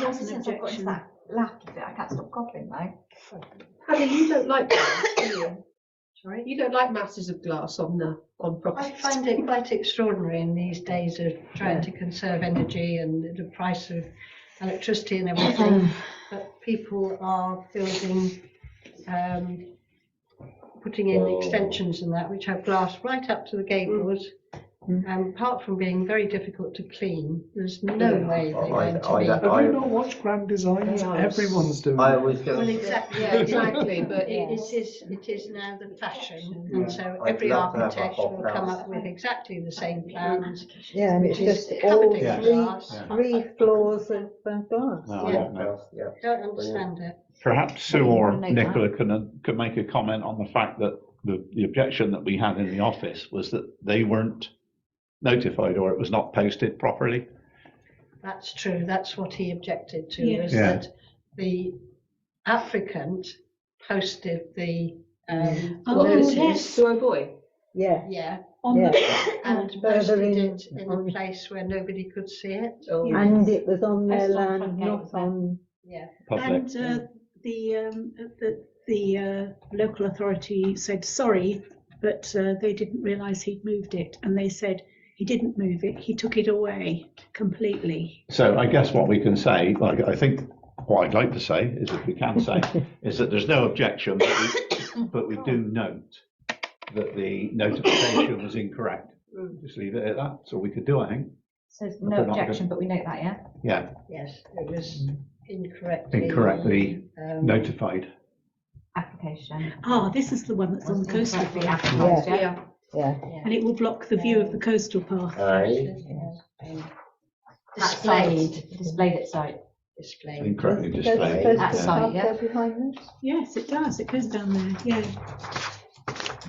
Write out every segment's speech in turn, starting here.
was an since I've got into objection. that laughter bit, I can't stop coughing though. Paddy, you don't like glass, do you? Sorry? You don't like masses of glass on property. I find it quite extraordinary in these days of trying to conserve energy and the price of electricity and everything, that people are building, putting in extensions and that, which have glass right up to the gables. Apart from being very difficult to clean, there's no way they're going to be. Have you not watched Grand Designs? Everyone's doing I it. was going Well, to exactly, Yeah, exactly, but it is now the fashion, and so I'd every love to have a architect hot will come house. up with exactly the same plans. Yeah, and it's which is just covered all in Yeah. glass. three floors of glass. No, I don't know. Yeah. Don't understand it. Perhaps Sue or know that. Nicola could make a comment on the fact that the objection that we had in the office was that they weren't notified or it was not posted properly. That's true. That's what he objected to, is Yeah. that the applicant posted the Oh, notice. yes, to avoid. Yeah, Yeah, On Yeah. the, and Further posted in it in a on- place where nobody could see it. oh, and it was on their Posted on land, front gate, not wasn't it? on. Yeah. Public. And the local authority said sorry, but they didn't realise he'd moved it, and they said he didn't move it, he took it away completely. So I guess what we can say, like I think what I'd like to say is, if we can say, is that there's no objection, but we do note that the notification was incorrect. Just leave it at that. That's all we could do, I think. So We're no not objection, but we note that, yeah? Yeah, Yes, it was incorrectly. incorrectly notified. Application. Ah, this is the one that's on the coastal Incorrectly path, advertised, yeah. Yeah, and it will block the view of the coastal path. Aye. Displayed at site. Displayed. Incorrectly Does- displayed. does That's the fine, path yeah. go behind this? Yes, it does, it goes down there, yeah.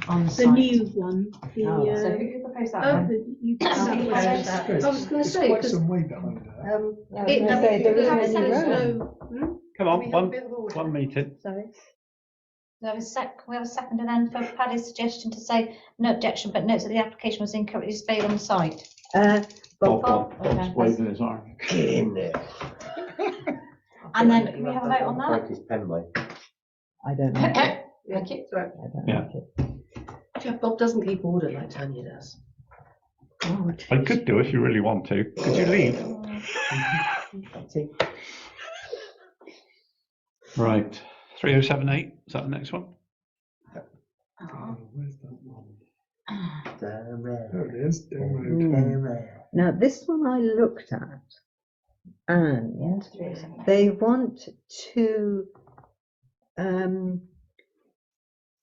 On the The site. new one, the, Oh. So who proposed that Oh, one? you Oh, that was- I was going to It's say, quite because some way behind her. I was it- gonna say, there we isn't have any said room. no. Come on, We have a bit of order. one meeting. Sorry. We have a second and then for Paddy's suggestion to say no objection, but notes that the application was incorrectly displayed on the site. Bob, Okay. waving his arm. Get in there. And then can we have a vote on that? Break his pen, mate. I don't like it. Thank you. Sorry. I don't Yeah. like it. Jeff, Bob doesn't keep order like Tanya does. God. I could do if you really want to. Could you leave? See, Right. 3078, is that the next one? Where's that one? Damn it. There it is. Damn it. now this one I looked at, and 378. they want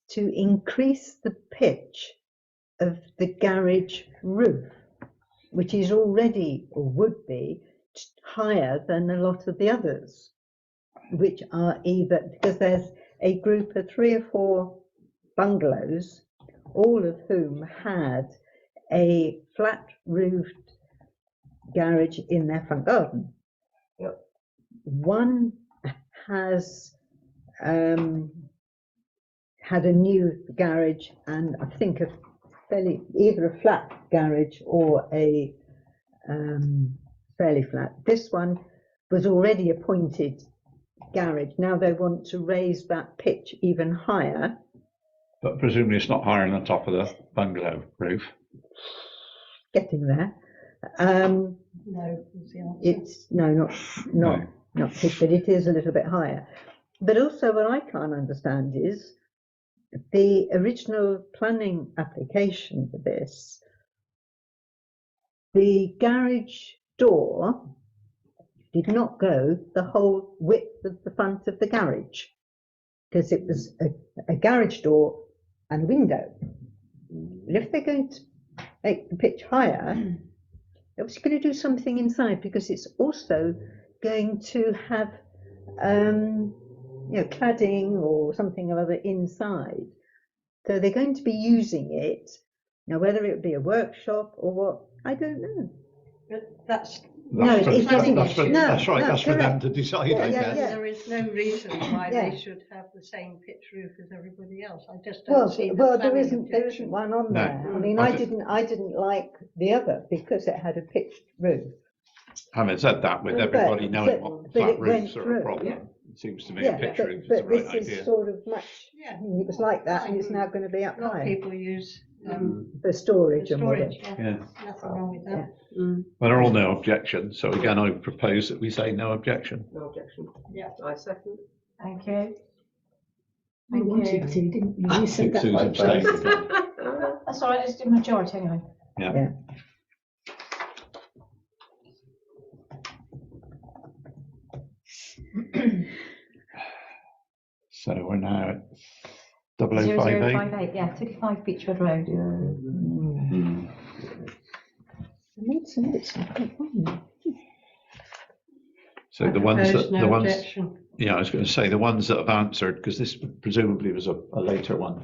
to increase the pitch of the garage roof, which is already or would be higher than a lot of the others, which are either, because there's a group of 3 or 4 bungalows, all of whom had a flat roofed garage in their front garden. Yep. One has had a new garage, and I think either a flat garage or a fairly flat. This one was already a pointed garage. Now they want to raise that pitch even higher. But presumably it's not higher than the top of the bungalow roof. Getting there. No, was the answer. It's not pitch, but it is a little bit higher. But also what I can't understand is the original planning application for this, the garage door did not go the whole width of the front of the garage, because it was a garage door and a window. But if they're going to make the pitch higher, they're obviously going to do something inside, because it's also going to have cladding or something or other inside. So they're going to be using it. Now, whether it would be a workshop or what, I don't know. But that's No, That's it for- doesn't- that's for- no, That's right, no, that's for them correct. to decide, Yeah, I yeah, guess. yeah. there is no reason why Yeah. they should have the same pitch roof as everybody else. I just don't Well, see the there planning isn't objection. one on No. there. I mean, I I didn't like the other because it had a pitched roof. having said that, with But- everybody knowing what but flat it went roofs are through. a problem, it seems to me a Yeah, pitch but, roof is but the right this is idea. sort of much, Yeah. it was like that and it's now going to be up A lot of high people use for storage and whatever. storage, Yeah, nothing wrong with that. but there are all no objections, so again, I propose that we say no objection. No objection. Yeah. I second. Thank you. You Thank wanted you. to, didn't you? I You said think that. Susan abstained again. That's all right, it's the majority anyway. Yeah. So we're now at 0058. 0058, yeah, 35 Beechwood Road. I made some bits I can't find. So the ones Propose that, no the ones, objection. yeah, I was going to say the ones that have answered, because this presumably was a later one,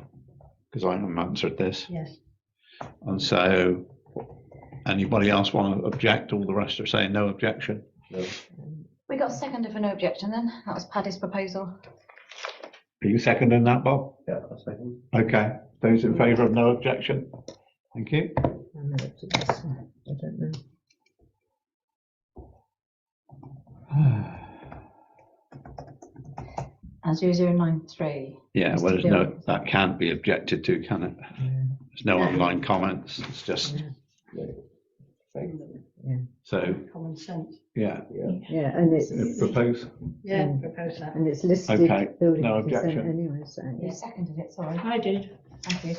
because I haven't answered this. Yes. And so, anybody else want to object? All the rest are saying no objection. We got seconded for no objection then. That was Paddy's proposal. Are you seconding that, Bob? Yeah, a second. Okay. Those in favour of no objection? Thank you. I know it's this one. I don't know. And 0093. Yeah, Mr. well, there's Bill. no, that can't be objected to, can it? There's no online comments, it's just, so, Common sense. yeah, Yeah, and it's, propose, Yeah, Mm. propose that. and it's listed Okay, building no consent objection. anyway, so. You yeah. seconded it, sorry. I did. Thank you.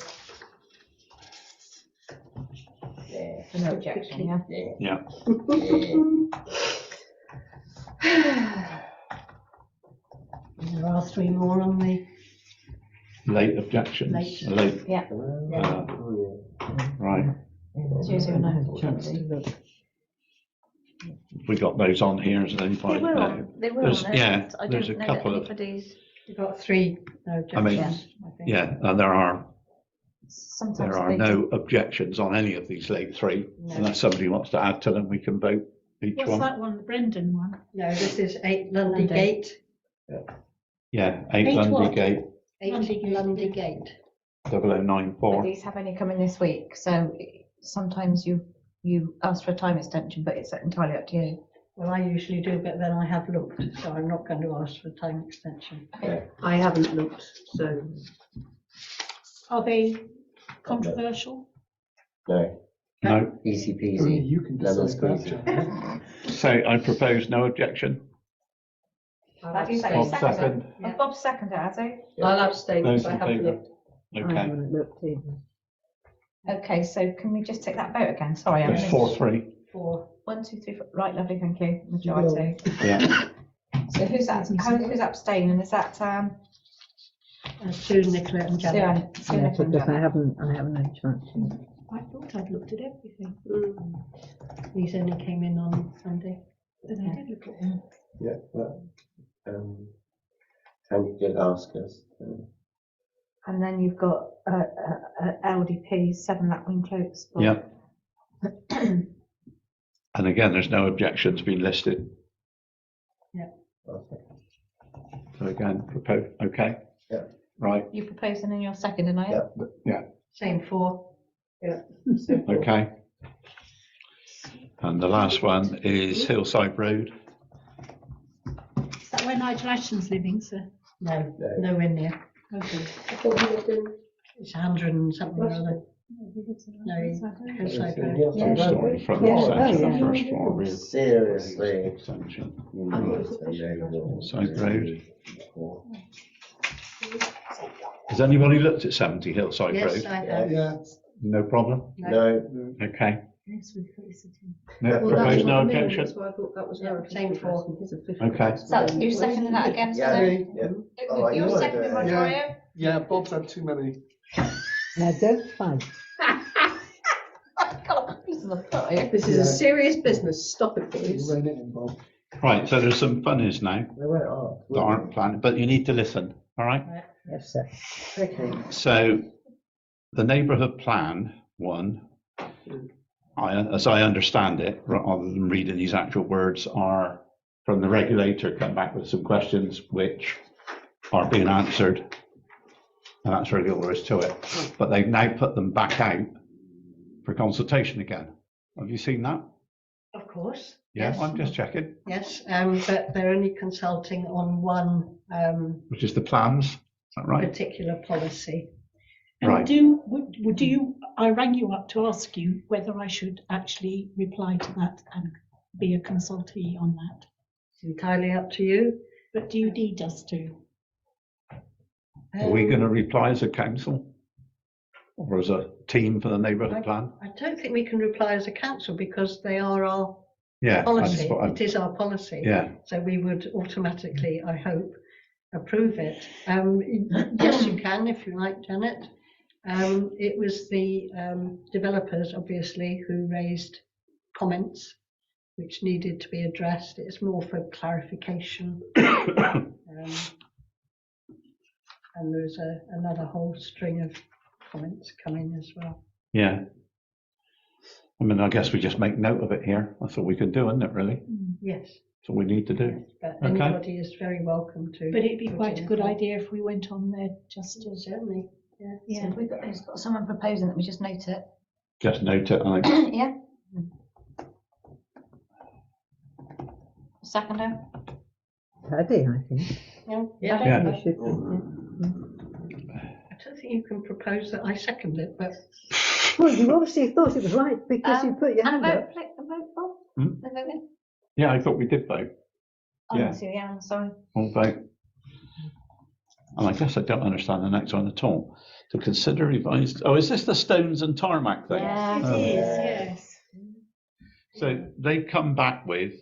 For no objection, yeah. yeah. There are three more on the, Late objections, Late. late, Yeah. right, 0093. we got those on here, as anybody know. They will. There's- no, yeah, I there's don't a know couple that of- anybody's. you've got three no mean, objections, I think. Yeah, and there are Sometimes are they no objections on any of these late three, No. unless somebody wants to add to them, we can vote each What's one. that one, the Brendan one? No, this is 8 Lundy Lundy. Gate, Yeah, 8 Eight Lundy what? Gate, 8 Lundy Gate, Lundy yeah. Gate. 0094. These have only come in this week, so sometimes you ask for a time extension, but it's entirely up to you. Well, I usually do, but then I have looked, so I'm not going to ask for time extension. I haven't looked, so. Are they controversial? No, No, easy peasy. You can Lemon decide squeezy. that. so I propose no objection. That is Bob second. second, Well, Bob seconded, has he? I'll abstain Those because I in haven't favour? looked. I Okay, haven't looked either. Okay, so can we just take that vote again? Sorry, I it's missed. 4-3, 4. 1, 2, 3, 4. Right, lovely, thank you. Majority. yeah, So who's that? Who's abstaining? Is that Sue, Nicola and Janet. Sue Yeah, Nicholl and because I Janet? haven't had a chance to. I thought I'd looked at everything, These only came in on Sunday. but I did look at them. Yeah, well, Tanya did ask us. And then you've got LDP 7 Lapwing Close. yeah. And again, there's no objections been listed, Okay. so again, propose, okay? Yeah. Right, You proposing and you're seconding, are you? Same 4. okay. And the last one is Hillside Road. Is that where Nigel Ashton's living, sir? No, No. nowhere near. Okay. I thought he lived in. It's 100 and something or other. No, Hillside Road. Yeah. First floor, front Yeah. door, Oh, section, yeah. first floor, rear. Seriously. Extension. Side Road. Has anybody looked at 70 Hillside Yes, Road? I have. Yeah. No problem, No, okay. Yes, we've got this. No, Well, propose that's no what I mean, objection? that's why I thought that was Yeah, her same official for. address and his official Okay. address. So you're seconding that again, so yeah, then? yeah. You're you wanna seconding, do it. Roger, are you? Yeah, Bob's had too many. Now, don't fight. This is a serious business, stop it You please. rein it in, Bob. Right, so there's some funnies now They went off. that aren't planned, but you need to listen, all right? Yes, sir. Okay. So the neighbourhood plan one, as I understand it, rather than reading these actual words, are from the regulator come back with some questions which are being answered. And that's really all there is to it. But they've now put them back out for consultation again. Have you seen that? Of course. Yeah, Yes. I'm just checking, Yes, but they're only consulting on one which is the plans, is that right? particular policy. And Right. I rang you up to ask you whether I should actually reply to that and be a consultee on that. It's entirely up to you. But do you need us to? Are we going to reply as a council? Or as a team for the neighbourhood plan? I don't think we can reply as a council because they are our Yeah. policy. that's what I'm- It is our policy. Yeah, So we would automatically, I hope, approve it. Yes, you can if you like, Janet. It was the developers, obviously, who raised comments which needed to be addressed. It's more for clarification. And there's another whole string of comments coming as well. yeah. I mean, I guess we just make note of it here. That's all we can do, isn't it, really? Yes, That's all we need to do. but Okay. anybody is very welcome to. But it'd be put quite a in good thought. idea if we went on there just as. Certainly, yeah. So we've got someone proposing that we just note it. Just note it, I think. Yeah. Seconder? Paddy, I think. Yeah, Yeah. You should, I don't think you can propose that I second it, but Well, you obviously thought it was right because you put your And hand a up. vote, a vote for? Hmm? The vote in? Yeah, I thought we did vote. Oh, Yeah. I see, yeah, I'm sorry. All vote. And I guess I don't understand the next one at all. To consider revised, oh, is this the stones and tarmac thing? Yeah. It Oh. is, yes. So they've come back with,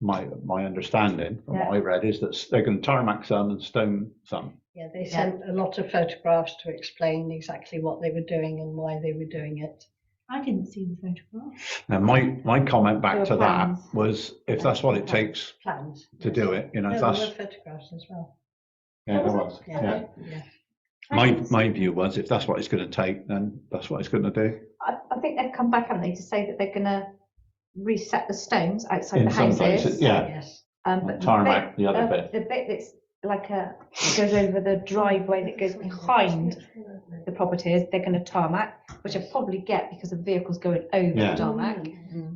my understanding from what I read is that they're going to tarmac some and stone some. yeah, they sent a lot of photographs to explain exactly what they were doing and why they were doing it. I didn't see the photograph. Now, my comment back There to were that plans. was, if that's what it takes Plans. to do it, you know, No, if there that's, were photographs as well. yeah, there was, yeah. Yeah. My view was, if that's what it's going to take, then that's what it's going to do. I think they've come back, haven't they, to say that they're gonna reset the stones outside In the some houses. places, yeah. Yes. But Tarmac, the other bit. The bit that's like goes over the driveway that goes behind the properties, they're gonna tarmac, which I probably get because the vehicle's going over Yeah. the tarmac.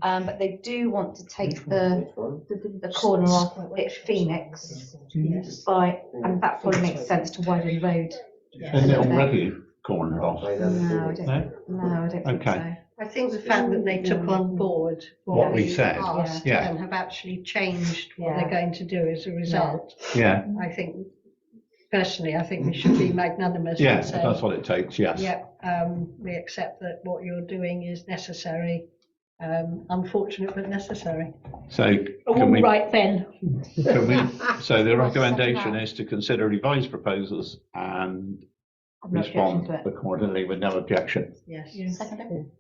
But they do want to take the Which one? corner off at Phoenix Yes. and that probably makes sense to widen the road. Isn't it already cornered off? No, I don't, No? no, I don't think Okay. so. I think the fact that they took on board What we said, asked yeah. and have actually changed what Yeah. they're going to do as a result. Yeah, I think, personally, I think we should be magnanimous yeah, and if say, that's what it takes, yes. yep, we accept that what you're doing is necessary, unfortunate but necessary. So Oh, can we, right then. so the Well, second recommendation that. is to consider revised proposals and I've no objection respond to it. accordingly with no objection. Yes. Yes. Second.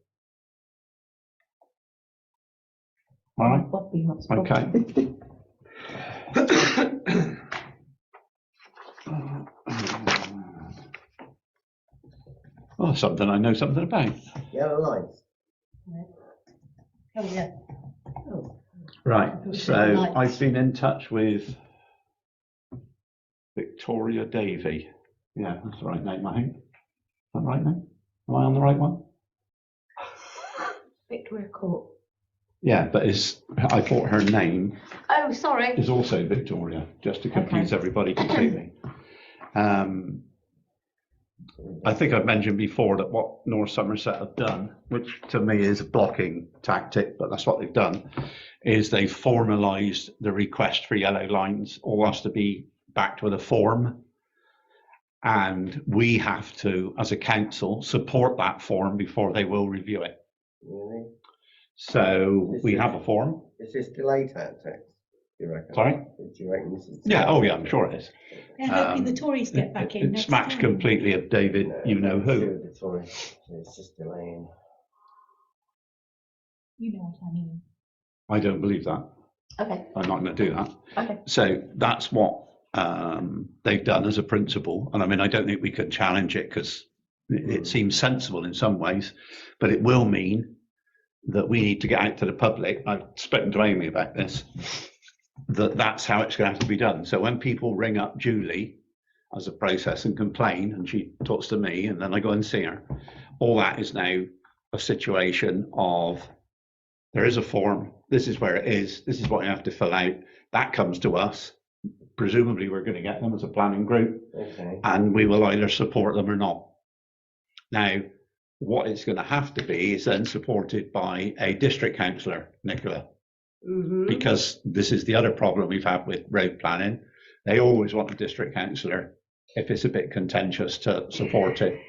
All right, Bobby wants okay. Oh, something I know something about. Yellow lights. Oh, yeah. Right, Those so are lights. I've been in touch with Victoria Davey. Yeah, that's the right name, I think. Is that the right name? Am I on the right one? Victoria Court. Yeah, but I thought her name Oh, sorry. is also Victoria, just to confuse everybody completely. I think I've mentioned before that what North Somerset have done, which to me is a blocking tactic, but that's what they've done, is they've formalised the request for yellow lines. All has to be backed with a form. And we have to, as a council, support that form before they will review it. Really? So we have a form. Is this delay tactics, do you reckon? Sorry? Do you reckon this is? Yeah, oh yeah, I'm sure it is. They're hoping the Tories get back in It next smacks time. completely of David, you know who. The Tory. It's just delaying. You know what I mean. I don't believe that. Okay, I'm not going to do that. okay. So that's what they've done as a principle. And I mean, I don't think we could challenge it because it seems sensible in some ways, but it will mean that we need to get out to the public. I've spoken to Amy about this, that's how it's going to have to be done. So when people ring up Julie as a process and complain, and she talks to me, and then I go and see her, all that is now a situation of there is a form, this is where it is, this is what you have to fill out. That comes to us. Presumably, we're going to get them as a planning group, Okay. and we will either support them or not. Now, what it's going to have to be is then supported by a district councillor, Nicola, because this is the other problem we've had with road planning. They always want a district councillor, if it's a bit contentious, to support it.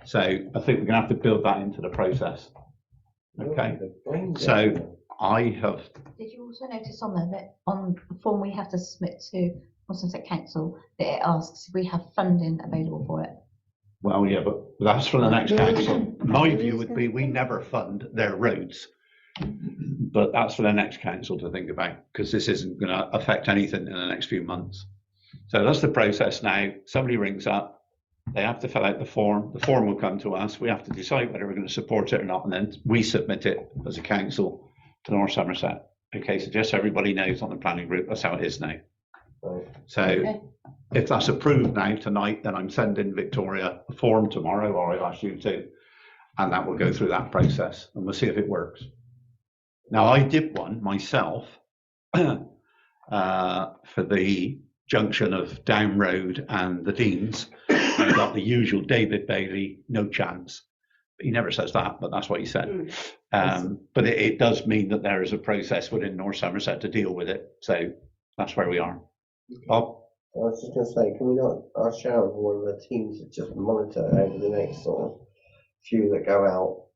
So I think we're going to have to build that into the process. Okay, so I have, Did you also notice on there that on the form we have to submit to Somerset Council, that it asks if we have funding available for it? well, yeah, but that's for the next council. My view would be we never fund their roads. But that's for the next council to think about, because this isn't going to affect anything in the next few months. So that's the process now. Somebody rings up, they have to fill out the form will come to us, we have to decide whether we're going to support it or not, and then we submit it as a council to North Somerset. Okay, so just so everybody knows on the planning group, that's how it is now. Right. So if that's approved now tonight, then I'm sending Victoria a form tomorrow, or I'll ask you to, and that will go through that process, and we'll see if it works. Now, I did one myself for the junction of Down Road and the Deans. I got the usual David Bailey, no chance. He never says that, but that's what he said. But it does mean that there is a process within North Somerset to deal with it. So that's where we are. Bob? I was just going to say, can we not ask Sharon for one of the teams to just monitor over the next sort of few that go out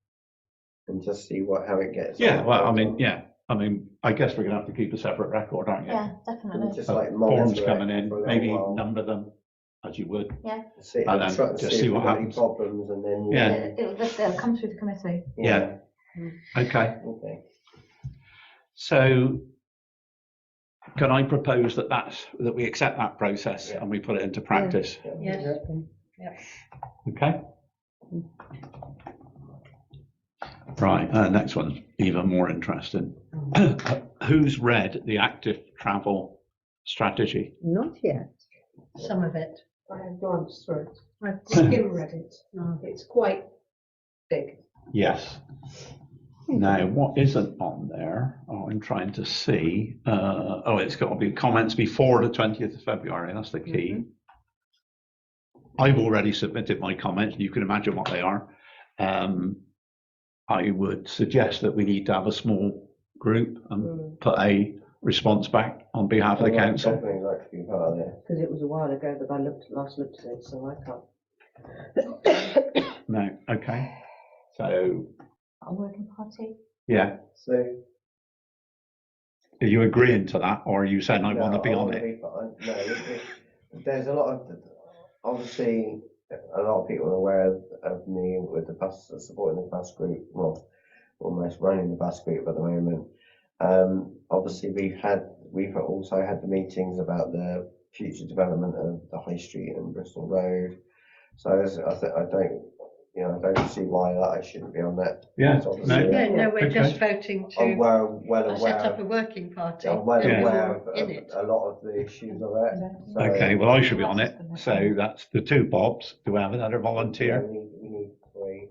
and just see how it gets? Yeah, well, I mean, I guess we're going to have to keep a separate record, aren't you? Yeah, Can definitely. we just Of like forms monitor coming it in, for a little maybe while? number them as you would. See, and then try to just see see if what we've got any happens. problems, and then Yeah. It'll come through the committee. Yeah. Okay. Okay. So can I propose that we accept that process Yeah. and we put it into practice? Yes. Okay. Right, next one's even more interesting. Who's read the active travel strategy? Not yet. Some of it. I have glanced through it. I've skim read it. It's quite big. Yes. Now, what isn't on there? Oh, I'm trying to see. It's got to be comments before the 20th of February. That's the key. I've already submitted my comments. You can imagine what they are. I would suggest that we need to have a small group and put a response back on behalf of the council. Definitely like to be part of it. Because it was a while ago that I last looked at it, so I can't. No, okay. So, A working party. yeah. So Are you agreeing to that, or are you saying I want to be on wanna it? There's a lot of, obviously, a lot of people are aware of me with the bus, supporting the bus group, well, almost running the bus group at the moment. Obviously, we've also had the meetings about the future development of the High Street and Bristol Road. So I don't see why I shouldn't be on that. Yeah, It's obviously- no. Yeah, no, we're Okay. just voting I'm to well aware. set up a working party. I'm well and aware you're of in it. a lot of the issues of it. So, Okay, well, I should be on it. So that's the two Bobs. Do we have another volunteer? We need three.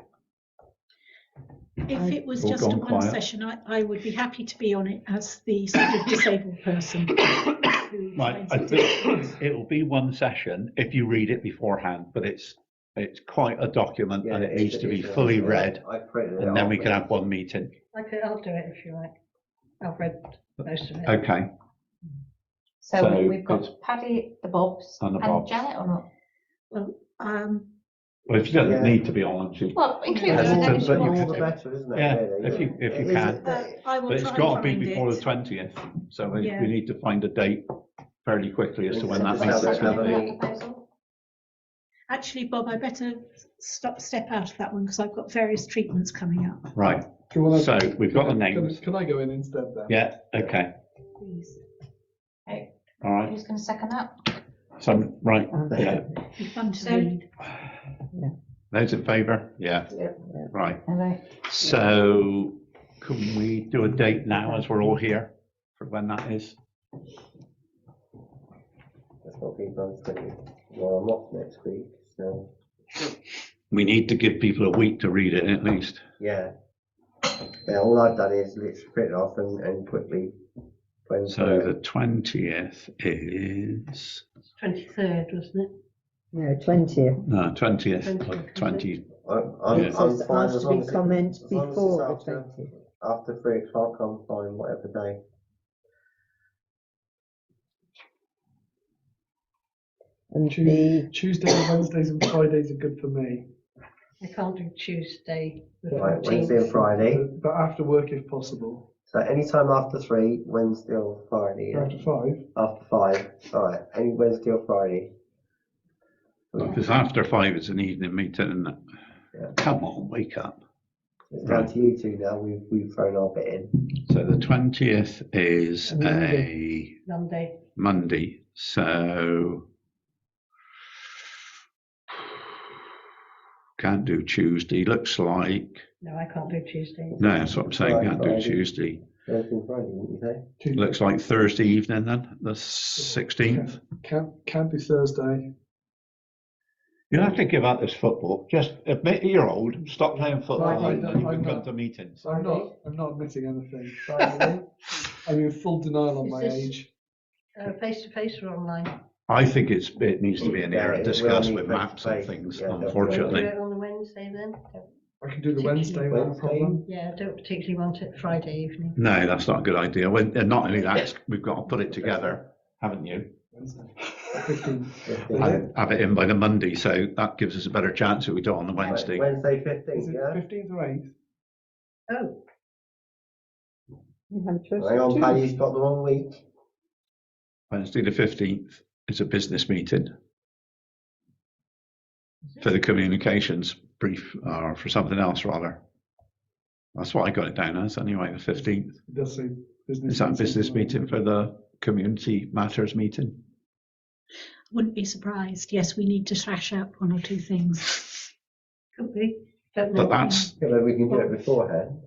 If it was All just a gone one quiet. session, I would be happy to be on it as the sort of disabled person. who Right, finds I it difficult. think it'll be one session if you read it beforehand, but it's quite a document and it needs to be fully read, I printed it and then off. we can have one meeting. I'll do it if you like. I've read most of it. Okay, So So we've got it's- Paddy, the Bobs, And and the Bobs. Janet or not? Well, well, if you don't Yeah. need to be on, she, Well, include Yeah, us and then but if you you All could want. the do. better, isn't it? Yeah, really? if you It can. is- I will but it's try got to and be find before the it. 20th. So Yeah. we need to find a date fairly quickly as to when that Does that meeting's have going to be. any- Proposal? Actually, Bob, I better step out of that one because I've got various treatments coming up. Right, Do you want so we've got the names. Can I go in instead then? Yeah, okay, Please. all right. Who's going to second that? So, right, yeah. Be fun to So- read. Those in favour? Yeah. Yep. Right, Hello. so can we do a date now as we're all here for when that is? That's what people are thinking. Well, I'm off next week, so We need to give people a week to read it at least. yeah. Yeah, all I've done is literally print it off and quickly. So the 20th is, 23rd, wasn't it? No, 20th. no, 20th, 20th, 20, I'm It fine says as asked to long be as comments as long as it's before the after, 20th. after 3 o'clock, I'm fine, whatever day. And the, Tuesdays, Wednesdays and Fridays are good for me. I can't do Tuesday, the Right, Wednesday and 14th. Friday. But after work if possible. So any time after 3, Wednesday or Friday. Yeah? After 5. After 5. Alright, any Wednesday or Friday. because after 5 is an evening meeting, isn't it? Yeah. Come on, wake up. It's down to you two now, we've thrown our bit in. So the 20th is Monday. a Monday. Monday, so can't do Tuesday, looks like, No, I can't do Tuesday. no, that's what I'm saying, Right, can't do Friday. Tuesday. Thursday and Friday, wouldn't you say? Looks like Thursday evening then, the 16th. Can't do Thursday. You'll have to give up this football, just admit you're old, stop playing football Right, and I'm you can come not. to meetings. I'm not admitting anything. I'm in full denial on Is my this- age. Face to face or online? I think it needs to be in here and Yeah, it will discussed need with maps and face-to-face, things, yeah, definitely. Do unfortunately. it on the Wednesday then? I can do the Wednesday without a problem. Yeah, I don't particularly want it Friday evening. No, that's not a good idea. And not only that, we've got to put it together, haven't you? Wednesday. 15. And have it in by the Monday, so that gives us a better chance if we do it on the Wednesday. Wednesday Is 15th, it yeah? 15th or 8th? Oh, you have choice Hang of on, two. Paddy's got the wrong week. Wednesday the 15th is a business meeting for the communications brief, or for something else rather. That's what I got it down as anyway, the 15th. It does say business. Is that a meeting. business meeting for the community matters meeting? Wouldn't be surprised. Yes, we need to thrash out one or two things. could be. Don't know. But that's, Yeah, but we can do it beforehand.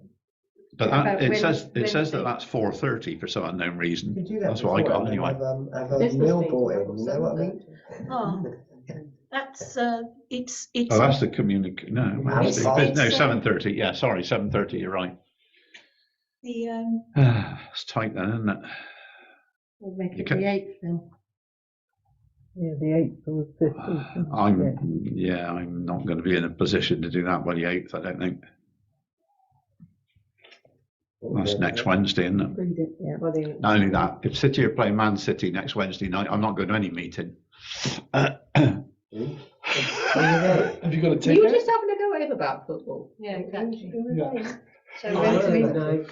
but About that, it says Wednesday. that that's 4:30 for some unknown We reason. can do that That's what I got beforehand, anyway. Have a Business meal meeting, brought in, not you know what I mean? Oh, that's it's Oh, that's the communic, no, Have Wednesday, it. no, 7:30, yeah, sorry, 7:30, you're right. the It's tight then, isn't it? We'll make You it can- the 8th then. Yeah, the 8th or the 15th. isn't it? I'm not going to be in a position to do that by the 8th, I don't think. That's next Wednesday, isn't it? Read it, yeah. Well, the- Not only that, if City are playing Man City next Wednesday night, I'm not going to any meeting. Have you got a Were you ticket? just having a go at him about football? Yeah, exactly. Yeah. So when can we,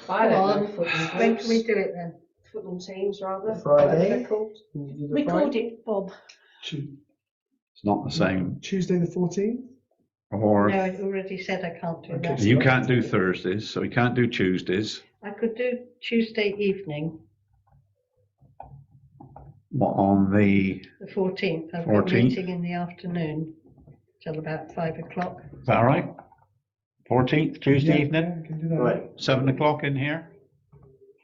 I don't know. Football when can we groups, do it then? football teams rather. Friday? whatever they're called. Can you do the record Friday? it, Bob. Tu- It's not the same. Tuesday the 14th? Or No, I already said I can't do Okay, that. you can't do Thursdays, so we can't do Tuesdays. I could do Tuesday evening, What, on the, the 14th. I've got a 14th? meeting in the afternoon till about 5 o'clock. is that all right? 14th, Tuesday Yeah, evening, yeah, can do that. Right, 7 o'clock in here?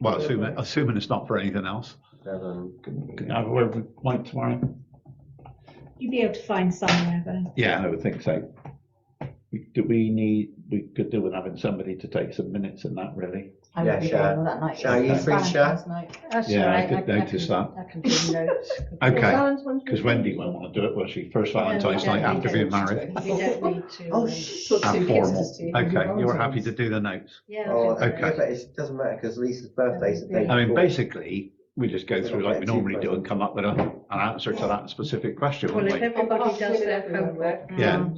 Well, assuming it's not for anything else. 7. Can I have a word with Mike tomorrow? You'd be able to find somewhere though. Yeah, I would think so. We could do with having somebody to take some minutes in that, really. I Yeah, would be Sha. there that night. Sha, you It's free, Sha? Valentine's night. That's Yeah, all I right. could notice that. I can do notes. Okay, Valentine's because Wendy won't want to do it, will she? First No, Valentine's we don't night need after it. being married. We don't need to. Oh, Put And two formal. kisses to you. Okay, you're happy to do the notes? Yeah. Oh, I'll do okay. yeah, that. but it doesn't matter because Lisa's birthday's the day I mean, before. basically, we just go through like we normally do and come up with an answer to that specific question, Well, won't if we? everybody does their homework. Yeah.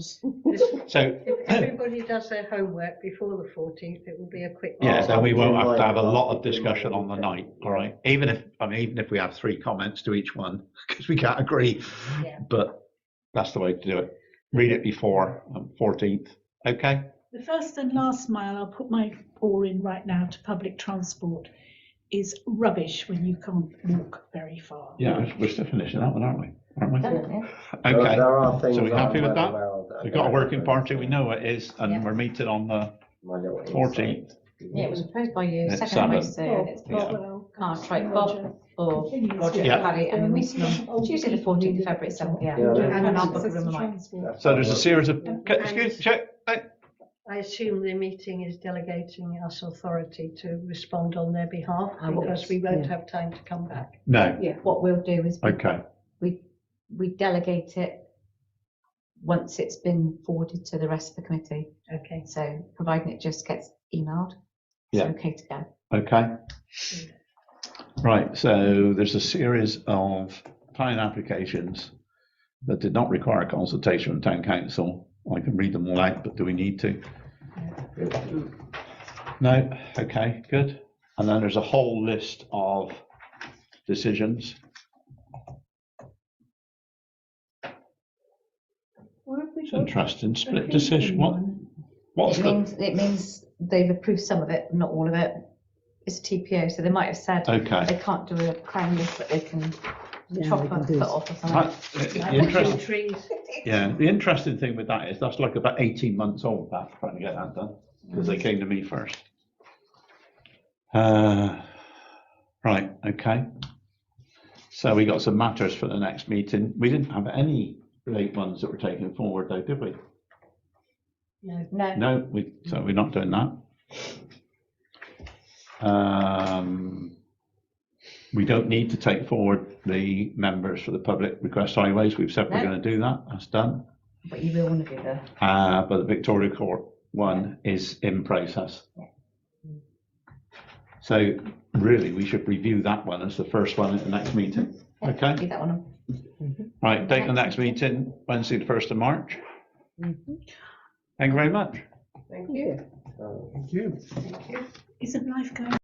So, If everybody does their homework before the 14th, it will be a quick. yeah, then we won't have to have a lot of I'll do discussion on the mine. night, all right? Even if we have 3 comments to each one, because we can't agree, Yeah. but that's the way to do it. Read it before 14th, okay? The first and last mile, I'll put my paw in right now to public transport, is rubbish when you can't walk very far. Yeah, we're still finishing that one, aren't we? Aren't we? Definitely. Okay, There are things. so we that happy I'm with that? aware of that we've I got a don't working know. party, we know what it is, and Yeah. we're meeting on the My little 14th. Yeah, it was proposed by you, It's second by 7. Sue, and it's Yeah. can't strike Bob or Roger, Yeah. Paddy, and we're meeting on Tuesday the 14th of February at 7 p.m. Yeah. And I'll book a room of mine. So there's a series of, excuse, check, I assume the meeting is delegating us authority to respond on their behalf I will. because we won't Yeah. have time to come back. No, What we'll do is okay, we delegate it once it's been forwarded to the rest of the committee. Okay. So providing it just gets emailed, it's Yeah. okay to go. okay. Right, so there's a series of planning applications that did not require a consultation with town council. I can read them all out, but do we need to? No, okay, good. And then there's a whole list of decisions. It's interesting, split decision, what's It means they've approved some of it, not all of it. It's a TPO, so they might have said okay. they can't do a crown list, but they can Yeah, chop they can a do foot it. off or something. The Like interest- trees. Yeah, the interesting thing with that is that's like about 18 months old, that, trying to get that done, because they came to me first. Right, okay. So we got some matters for the next meeting. We didn't have any late ones that were taken forward though, did we? No. No, No, so we're not doing that. We don't need to take forward the members for the public request highways. We've said we're No. going to do that. That's done. but you will want to do the. But the Victoria Court one is in process. So really, we should review that one as the first one at the next meeting. Okay. Leave that one on. Right, date of the next meeting, Wednesday, the 1st of March. Mhm. Thank you very much. Thank you. Thank you. Isn't life going